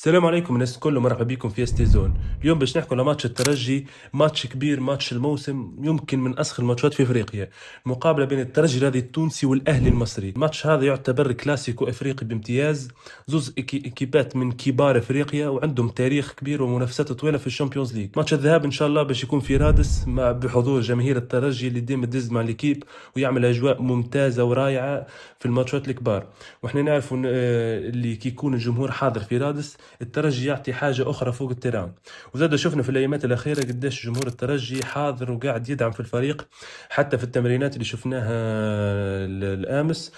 السلام عليكم الناس الكل، مرحبا بكم في اس تي زون. اليوم باش نحكوا على ماتش الترجي، ماتش كبير، ماتش الموسم، يمكن من اسخر الماتشات في افريقيا. المقابله بين الترجي الرياضي التونسي والاهلي المصري. الماتش هذا يعتبر كلاسيكو افريقي بامتياز. زوز اكيبات من كبار افريقيا وعندهم تاريخ كبير ومنافسات طويله في الشامبيونز ليج. ماتش الذهاب ان شاء الله باش يكون في رادس مع بحضور جماهير الترجي اللي ديما تدز مع ليكيب ويعمل اجواء ممتازه ورائعه في الماتشات الكبار. واحنا نعرفوا اللي كي يكون الجمهور حاضر في رادس الترجي يعطي حاجة أخرى فوق التيران. وزاد شفنا في الأيامات الأخيرة قديش جمهور الترجي حاضر وقاعد يدعم في الفريق، حتى في التمرينات اللي شفناها الأمس.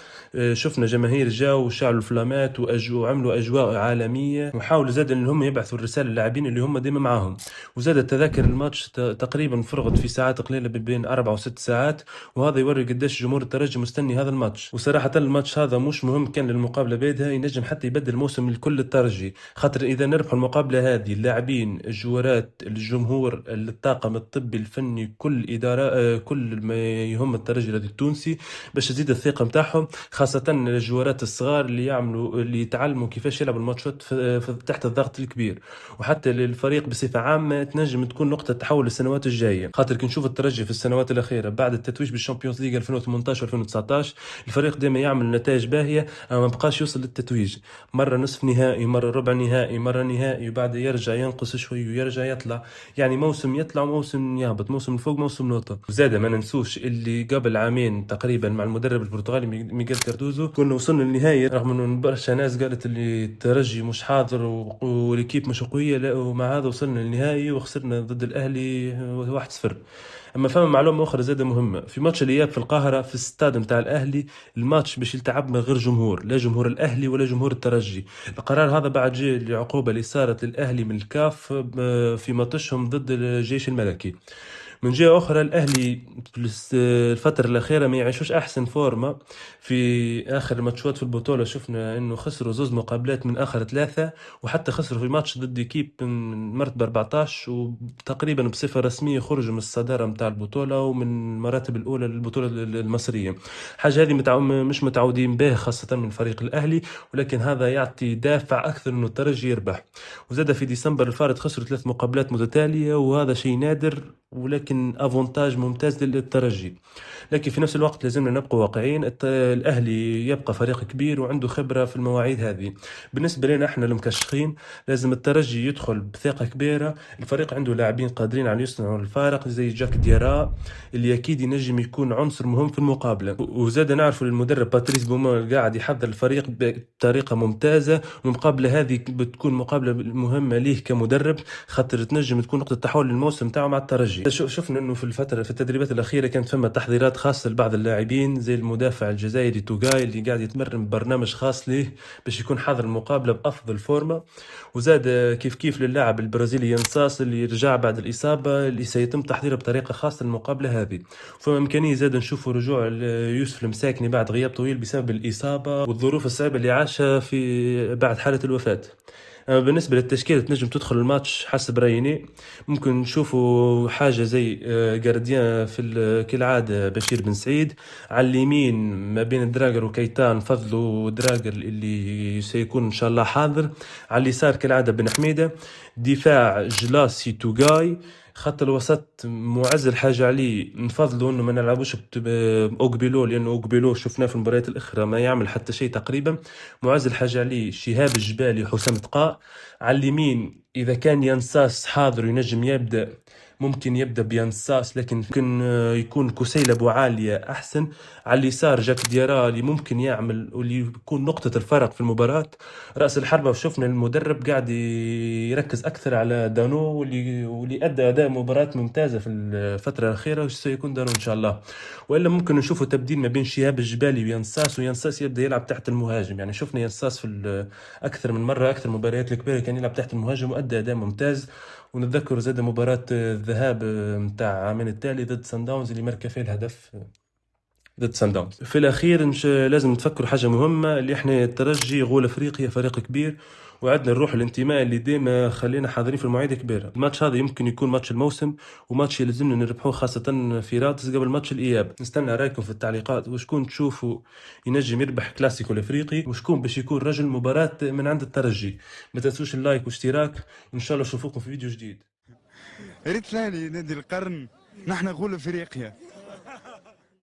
شفنا جماهير جاوا وشعلوا الفلامات وعملوا أجواء عالمية، وحاولوا زاد إن هم يبعثوا الرسالة للاعبين اللي هم ديما معاهم. وزاد التذاكر الماتش تقريبا فرغت في ساعات قليلة بين 4 و6 ساعات، وهذا يوري قديش جمهور الترجي مستني هذا الماتش. وصراحة الماتش هذا مش مهم كان للمقابلة بيدها، ينجم حتى يبدل موسم الكل الترجي، خاطر اذا نربحوا المقابله هذه اللاعبين الجوارات الجمهور الطاقم الطبي الفني كل اداره كل ما يهم الترجي الرياضي التونسي باش تزيد الثقه نتاعهم، خاصه الجوارات الصغار اللي يتعلموا كيفاش يلعبوا الماتشات تحت الضغط الكبير. وحتى للفريق بصفه عامه تنجم تكون نقطه تحول للسنوات الجايه، خاطر كي نشوف الترجي في السنوات الاخيره بعد التتويج بالشامبيونز ليج 2018 2019 الفريق دائما يعمل نتائج باهيه اما ما بقاش يوصل للتتويج. مرة نصف نهائي، مرة ربع نهائي، مرة نهائي، وبعد يرجع ينقص شوي ويرجع يطلع. يعني موسم يطلع وموسم يهبط، موسم فوق موسم نقطة. وزادة ما ننسوش اللي قبل عامين تقريبا مع المدرب البرتغالي ميغيل كاردوزو كنا وصلنا للنهاية، رغم انه برشا ناس قالت اللي الترجي مش حاضر والكيب مش قوية، لا ومع هذا وصلنا للنهائي وخسرنا ضد الاهلي 1-0. اما فما معلومه اخرى زاده مهمه، في ماتش الاياب في القاهره في الاستاد نتاع الاهلي، الماتش باش يلتعب من غير جمهور، لا جمهور الاهلي ولا جمهور الترجي. القرار هذا بعد جاء العقوبه اللي صارت للاهلي من الكاف في ماتشهم ضد الجيش الملكي. من جهة أخرى الأهلي في الفترة الأخيرة ما يعيشوش أحسن فورمة. في آخر ماتشات في البطولة شفنا إنه خسروا زوز مقابلات من آخر 3، وحتى خسروا في ماتش ضد كيب من مرتبة 14، وتقريبا بصفة رسمية خرجوا من الصدارة متاع البطولة ومن المراتب الأولى للبطولة المصرية. حاجة هذه مش متعودين بها خاصة من فريق الأهلي، ولكن هذا يعطي دافع أكثر إنه الترجي يربح. وزاد في ديسمبر الفارط خسروا 3 مقابلات متتالية وهذا شيء نادر، ولكن افونتاج ممتاز للترجي. لكن في نفس الوقت لازمنا نبقى واقعيين، الاهلي يبقى فريق كبير وعنده خبره في المواعيد هذه. بالنسبه لنا احنا المكشخين لازم الترجي يدخل بثقه كبيره، الفريق عنده لاعبين قادرين على يصنعوا الفارق زي جاك ديارا اللي اكيد ينجم يكون عنصر مهم في المقابله. وزاد نعرفوا المدرب باتريس بومون قاعد يحضر الفريق بطريقه ممتازه، والمقابله هذه بتكون مقابله مهمه ليه كمدرب، خاطر تنجم تكون نقطه تحول للموسم تاعه مع الترجي. شفنا انه في التدريبات الاخيره كانت فما تحضيرات خاصه لبعض اللاعبين زي المدافع الجزائري توغاي اللي قاعد يتمرن ببرنامج خاص ليه باش يكون حاضر المقابله بافضل فورمه. وزاد كيف للاعب البرازيلي ينصاص اللي رجع بعد الاصابه اللي سيتم تحضيره بطريقه خاصه للمقابله هذه. فما امكانيه زاد نشوفوا رجوع يوسف المساكني بعد غياب طويل بسبب الاصابه والظروف الصعبه اللي عاشها في بعد حاله الوفاه. بالنسبة للتشكيلة تنجم تدخل الماتش حسب رايني، ممكن نشوفوا حاجة زي جارديان كالعادة بشير بن سعيد، على اليمين ما بين دراجر وكيتان فضلوا دراجر اللي سيكون إن شاء الله حاضر، على اليسار كالعادة بن حميدة، دفاع جلاسي توغاي، خط الوسط معز الحاجة عليه نفضلوا انه ما نلعبوش اوغبيلو، لانه اوغبيلو شفناه في المباريات الاخرى ما يعمل حتى شيء تقريبا. معز الحاجة عليه شهاب الجبالي حسام تقاء. على اليمين اذا كان ينساس حاضر ينجم يبدا، ممكن يبدا بينساس، لكن ممكن يكون كسيل ابو عاليه احسن. على اليسار جاك ديارا اللي ممكن يعمل واللي يكون نقطه الفرق في المباراه. راس الحربه وشفنا المدرب قاعد يركز اكثر على دانو واللي ادى اداء مباراه ممتازه في الفتره الاخيره، وسيكون دانو ان شاء الله. والا ممكن نشوفوا تبديل ما بين شهاب الجبالي وينساس يبدا يلعب تحت المهاجم. يعني شفنا ينساس في اكثر من مره، اكثر المباريات الكبيره كان يلعب تحت المهاجم وادى اداء ممتاز. ونتذكر زاد مباراة الذهاب متاع عامين التالي ضد سان داونز اللي مركز فيه الهدف ضد سان داونز. في الاخير لازم نتفكروا حاجه مهمه، اللي احنا الترجي غول افريقيا فريق كبير وعندنا الروح الانتماء اللي ديما خلينا حاضرين في المواعيد كبيره. الماتش هذا يمكن يكون ماتش الموسم وماتش يلزمنا نربحوه، خاصه في رادس قبل ماتش الاياب. نستنى رايكم في التعليقات، وشكون تشوفوا ينجم يربح كلاسيكو الافريقي، وشكون باش يكون رجل مباراه من عند الترجي. ما تنسوش اللايك واشتراك، وان شاء الله نشوفكم في فيديو جديد. ريت ثاني نادي القرن، نحن نقول افريقيا.